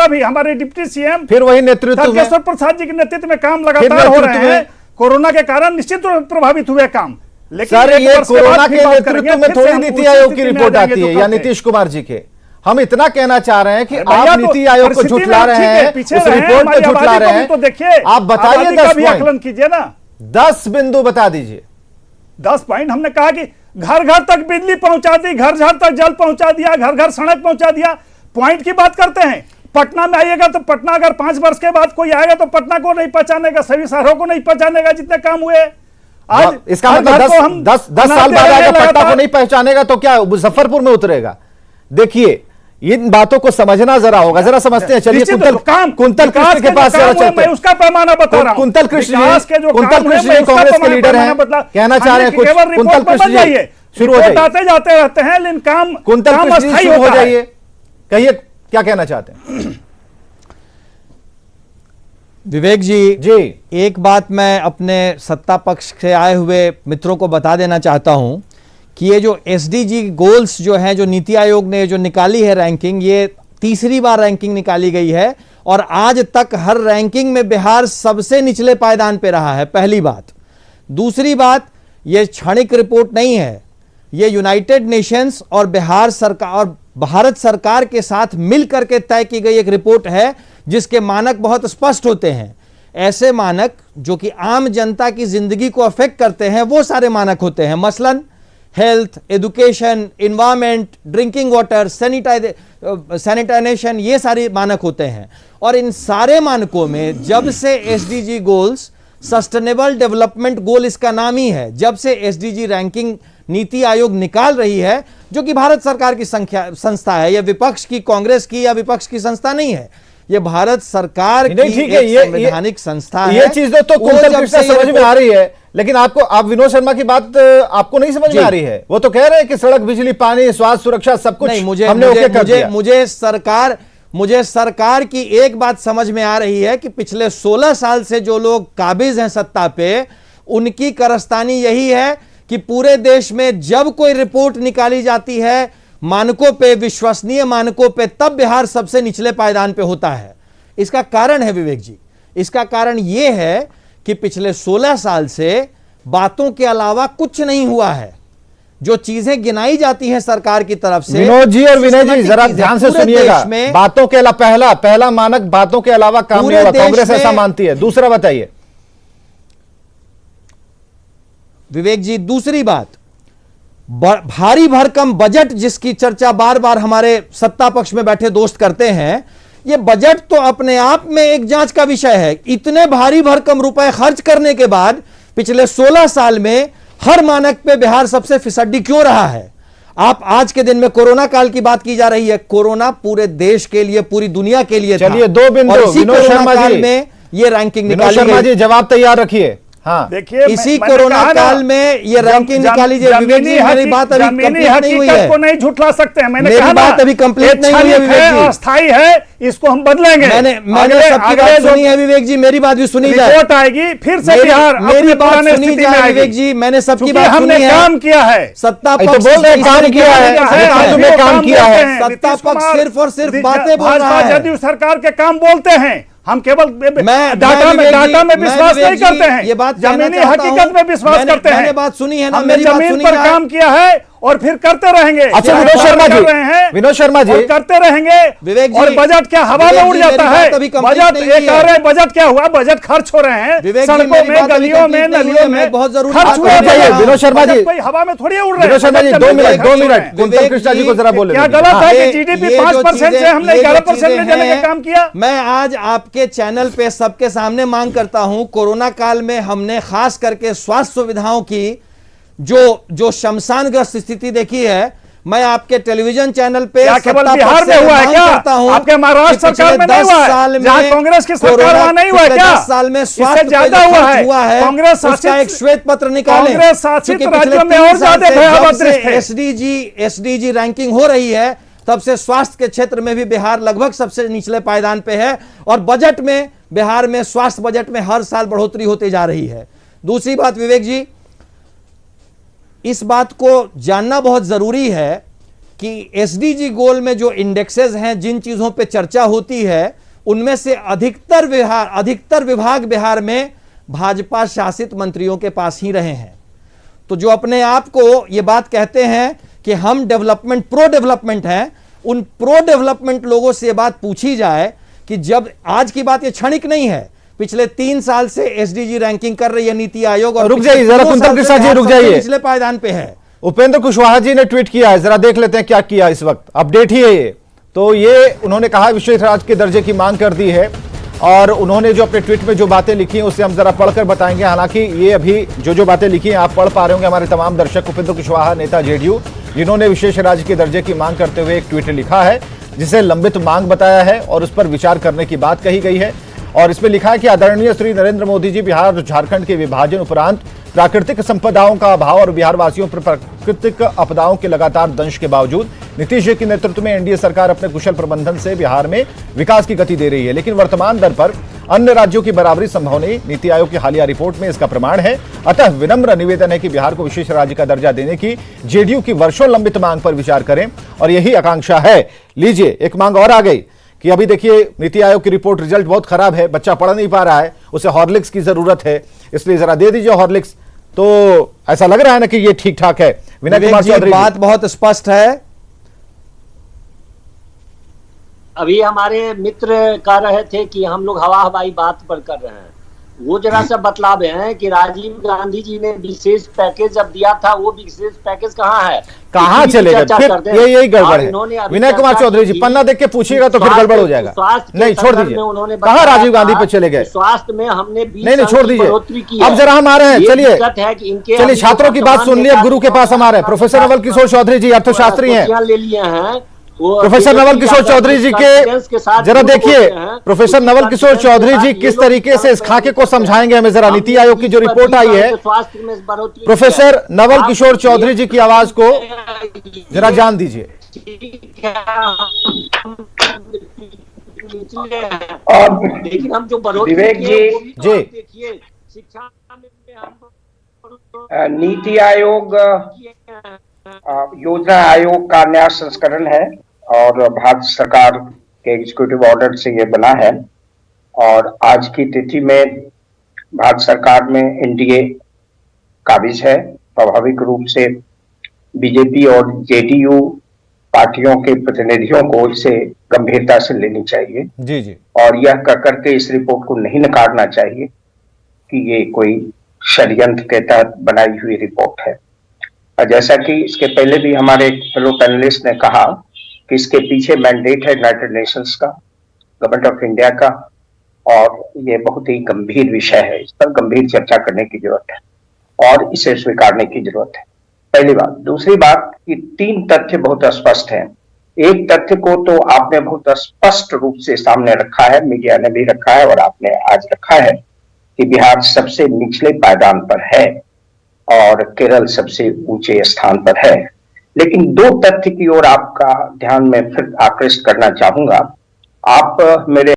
भी हमारे deputy CM फिर वही नेतृत्व में तारकेश्वर प्रसाद जी के नेतृत्व में काम लगातार हो रहे हैं। कोरोना के कारण निश्चित रूप से प्रभावित हुए काम, लेकिन सर ये कोरोना के नेतृत्व में थोड़ी नीति आयोग की रिपोर्ट आती है या नीतीश कुमार जी के। हम इतना कहना चाह रहे हैं कि आप नीति आयोग को झुठला रहे हैं, उस रिपोर्ट को झुठला रहे हैं। तो देखिए, आप बताइए 10 पॉइंट, आकलन कीजिए ना, 10 बिंदु बता दीजिए। 10 पॉइंट हमने कहा कि घर घर तक बिजली पहुंचा दी, घर घर तक जल पहुंचा दिया, घर घर सड़क पहुंचा दिया। पॉइंट की बात करते हैं। पटना में आइएगा तो पटना अगर 5 वर्ष के बाद कोई आएगा तो पटना को नहीं पहचानेगा, सभी शहरों को नहीं पहचानेगा जितने काम हुए आज। इसका मतलब 10 साल बाद आएगा पटना को नहीं पहचानेगा तो क्या मुजफ्फरपुर में उतरेगा? देखिए इन बातों को समझना जरा होगा, जरा समझते हैं। चलिए कुंतल कृष्ण के पास जरा चलते हैं। उसका पैमाना बता रहा हूं। कुंतल कृष्ण जी कांग्रेस के लीडर हैं, कहना चाह रहे हैं कुछ। कुंतल कृष्ण जी शुरू हो जाइए। आते जाते रहते हैं लेकिन काम कुंतल कृष्ण जी शुरू हो जाइए, कहिए क्या कहना चाहते हैं। विवेक जी, एक बात मैं अपने सत्ता पक्ष से आए हुए मित्रों को बता देना चाहता हूं कि ये जो एसडीजी गोल्स जो हैं, जो नीति आयोग ने जो निकाली है रैंकिंग, ये तीसरी बार रैंकिंग निकाली गई है और आज तक हर रैंकिंग में बिहार सबसे निचले पायदान पे रहा है, पहली बात। दूसरी बात, ये क्षणिक रिपोर्ट नहीं है, ये यूनाइटेड नेशंस और बिहार सरकार और भारत सरकार के साथ मिलकर के तय की गई एक रिपोर्ट है जिसके मानक बहुत स्पष्ट होते हैं। ऐसे मानक जो कि आम जनता की जिंदगी को अफेक्ट करते हैं, वो सारे मानक होते हैं। मसलन health, education, environment, drinking water, sanitization, ये सारे मानक होते हैं। और इन सारे मानकों में जब से SDG goals, sustainable development goal इसका नाम ही है, जब से एसडीजी रैंकिंग नीति आयोग निकाल रही है, जो कि भारत सरकार की संस्था है, यह विपक्ष की, कांग्रेस की या विपक्ष की संस्था नहीं है, ये भारत सरकार की एक संवैधानिक संस्था है। ये चीज तो कुंतल कृष्ण समझ में आ रही है, लेकिन आप विनोद शर्मा की बात आपको नहीं समझ में आ रही है। वो तो कह रहे हैं कि सड़क, बिजली, पानी, स्वास्थ्य सुरक्षा सब कुछ मुझे सरकार की एक बात समझ में आ रही है कि पिछले 16 साल से जो लोग काबिज हैं सत्ता पे, उनकी कारस्तानी यही है कि पूरे देश में जब कोई रिपोर्ट निकाली जाती है मानकों पे, विश्वसनीय मानकों पे, तब बिहार सबसे निचले पायदान पे होता है। इसका कारण है विवेक जी, इसका कारण यह है कि पिछले 16 साल से बातों के अलावा कुछ नहीं हुआ है। जो चीजें गिनाई जाती हैं सरकार की तरफ से, विनोद जी और विनय जी जरा ध्यान से सुनिएगा। बातों के अलावा पहला मानक बातों के अलावा काम नहीं हुआ, कांग्रेस ऐसा मानती है। दूसरा बताइए विवेक जी। दूसरी बात, भारी भरकम बजट जिसकी चर्चा बार बार हमारे सत्ता पक्ष में बैठे दोस्त करते हैं, यह बजट तो अपने आप में एक जांच का विषय है। इतने भारी भरकम रुपए खर्च करने के बाद पिछले 16 साल में हर मानक पे बिहार सबसे फिसड्डी क्यों रहा है? आप आज के दिन में कोरोना काल की बात की जा रही है, कोरोना पूरे देश के लिए, पूरी दुनिया के लिए था। चलिए 2 बिंदु विनोद शर्मा जी में ये रैंकिंग निकाली गई। जवाब तैयार रखिए। हाँ, देखिए इसी कोरोना काल में ये रैंकिंग निकाली जाए। विवेक जी मेरी बात अभी कंप्लीट नहीं हुई है, को नहीं झुठला सकते हैं। मैंने मेरी बात अभी कंप्लीट नहीं हुई है विवेक जी, अस्थाई है, इसको हम बदलेंगे। मैंने सबकी बात सुनी है विवेक जी, मेरी बात भी सुनी जाए। रिपोर्ट आएगी फिर से बिहार मेरी बात सुनी जाए विवेक जी, मैंने सबकी बात सुनी है। काम किया है सत्ता पक्ष, बोल रहे काम किया है, काम किया है। सत्ता पक्ष सिर्फ और सिर्फ बातें बोल रहा है। जदयू सरकार के काम बोलते हैं, हम केवल डाटा में विश्वास नहीं करते हैं, ये बात जमीनी हकीकत में विश्वास करते हैं। मैंने बात सुनी है ना, हमने जमीन पर काम किया है और फिर करते रहेंगे। अच्छा विनोद शर्मा जी करते रहेंगे विवेक जी। और बजट क्या हवा में उड़ जाता है? बजट ये कह रहे हैं, बजट क्या हुआ? बजट खर्च हो रहे हैं सड़कों में, गलियों में, नलियों में, बहुत जरूरी खर्च हुए। विनोद शर्मा जी कोई हवा में थोड़ी उड़ रहे हैं। विनोद शर्मा जी 2 मिनट कुंतल कृष्ण जी को जरा बोले। क्या गलत है कि जीडीपी 5% से हमने 11% ले जाने का काम किया? मैं आज आपके चैनल पे सबके सामने मांग करता हूं, कोरोना काल में हमने खास करके स्वास्थ्य सुविधाओं की जो शमशानग्रस्त स्थिति देखी है, मैं आपके टेलीविजन चैनल पे केवल बिहार में हुआ है क्या? आपके महाराष्ट्र सरकार में नहीं हुआ है? जहां कांग्रेस की सरकार वहां नहीं हुआ है क्या? 10 साल में स्वास्थ्य ज्यादा हुआ है। कांग्रेस शासित एक श्वेत पत्र निकाले, कांग्रेस शासित राज्यों में और ज्यादा भयावह दृश्य है। एसडीजी रैंकिंग हो रही है, तब से स्वास्थ्य के क्षेत्र में भी बिहार लगभग सबसे निचले पायदान पे है। और बजट में, बिहार में स्वास्थ्य बजट में हर साल बढ़ोतरी होती जा रही है। दूसरी बात विवेक जी, इस बात को जानना बहुत जरूरी है कि एसडीजी गोल में जो इंडेक्सेस हैं, जिन चीजों पे चर्चा होती है, उनमें से अधिकतर विभाग बिहार में भाजपा शासित मंत्रियों के पास ही रहे हैं। तो जो अपने आप को ये बात कहते हैं कि हम प्रो डेवलपमेंट हैं, उन प्रो डेवलपमेंट लोगों से ये बात पूछी जाए कि जब आज की बात ये क्षणिक नहीं है, पिछले 3 साल से एसडीजी रैंकिंग कर रही है नीति आयोग, और रुक जाइए जरा, कुंतल कृष्णा जी रुक जाइए, पिछले पायदान पे है। उपेंद्र कुशवाहा जी ने ट्वीट किया है, जरा देख लेते हैं क्या किया इस वक्त, अपडेट ही है ये। तो ये उन्होंने कहा विशेष राज्य के दर्जे की मांग कर दी है, और उन्होंने जो अपने ट्वीट में जो बातें लिखी हैं उसे हम जरा पढ़कर बताएंगे। हालांकि ये अभी जो बातें लिखी हैं आप पढ़ पा रहे होंगे हमारे तमाम दर्शक। उपेंद्र कुशवाहा नेता जेडीयू, जिन्होंने विशेष राज्य के दर्जे की मांग करते हुए एक ट्वीट लिखा है, जिसे लंबित मांग बताया है और उस पर विचार करने की बात कही गई है। और इसमें लिखा है कि आदरणीय श्री नरेंद्र मोदी जी, बिहार और झारखंड के विभाजन उपरांत प्राकृतिक संपदाओं का अभाव और बिहार वासियों पर प्राकृतिक आपदाओं के लगातार दंश के बावजूद नीतीश जी के नेतृत्व में एनडीए सरकार अपने कुशल प्रबंधन से बिहार में विकास की गति दे रही है, लेकिन वर्तमान दर पर अन्य राज्यों की बराबरी संभव नहीं। नीति आयोग की हालिया रिपोर्ट में इसका प्रमाण है। अतः विनम्र निवेदन है कि बिहार को विशेष राज्य का दर्जा देने की जेडीयू की वर्षों लंबित मांग पर विचार करें, और यही आकांक्षा है। लीजिए, एक मांग और आ गई कि अभी देखिए नीति आयोग की रिपोर्ट, रिजल्ट बहुत खराब है, बच्चा पढ़ नहीं पा रहा है, उसे हॉर्लिक्स की जरूरत है, इसलिए जरा दे दीजिए हॉर्लिक्स। तो ऐसा लग रहा है ना कि ये ठीक ठाक है। विनय कुमार चौधरी, बात बहुत स्पष्ट है। अभी हमारे मित्र कह रहे थे कि हम लोग हवाई बात पर कर रहे हैं, वो जरा सा बतलावे हैं कि राजीव गांधी जी ने विशेष पैकेज जब दिया था, वो विशेष पैकेज कहाँ है, कहाँ चले गए? फिर यही गड़बड़ है। विनय कुमार चौधरी जी, पन्ना देख के पूछिएगा तो फिर गड़बड़ हो जाएगा। नहीं, छोड़ दीजिए, कहाँ राजीव गांधी पे चले गए? स्वास्थ्य में हमने नहीं, छोड़ दीजिए। अब जरा हम आ रहे हैं, चलिए छात्रों की बात सुन लिया, गुरु के पास हम आ रहे हैं। प्रोफेसर नवल किशोर चौधरी जी अर्थशास्त्री हैं, ले लिए हैं। प्रोफेसर नवल किशोर चौधरी जी के जरा देखिए, प्रोफेसर नवल किशोर चौधरी जी किस तरीके से इस खाके को समझाएंगे हमें जरा। नीति आयोग की जो रिपोर्ट आई है, प्रोफेसर नवल किशोर चौधरी जी की आवाज को जरा जान दीजिए। लेकिन हम जो विवेक जी, शिक्षा नीति आयोग योजना आयोग का नया संस्करण है और भारत सरकार के एग्जीक्यूटिव ऑर्डर से ये बना है। और आज की तिथि में भारत सरकार में एनडीए काबिज है। स्वाभाविक रूप से बीजेपी और जेडीयू पार्टियों के प्रतिनिधियों को इसे गंभीरता से लेनी चाहिए जी जी, और यह कहकर के इस रिपोर्ट को नहीं नकारना चाहिए कि ये कोई षड्यंत्र के तहत बनाई हुई रिपोर्ट है। जैसा कि इसके पहले भी हमारे फेलो पैनलिस्ट ने कहा कि इसके पीछे मैंडेट है यूनाइटेड नेशंस का, गवर्नमेंट ऑफ इंडिया का, और ये बहुत ही गंभीर विषय है। इस पर गंभीर चर्चा करने की जरूरत है और इसे स्वीकारने की जरूरत है, पहली बात। दूसरी बात कि 3 तथ्य बहुत स्पष्ट हैं। एक तथ्य को तो आपने बहुत स्पष्ट रूप से सामने रखा है, मीडिया ने भी रखा है और आपने आज रखा है कि बिहार सबसे निचले पायदान पर है और केरल सबसे ऊंचे स्थान पर है। लेकिन 2 तथ्य की ओर आपका ध्यान में फिर आकृष्ट करना चाहूंगा। आप मेरे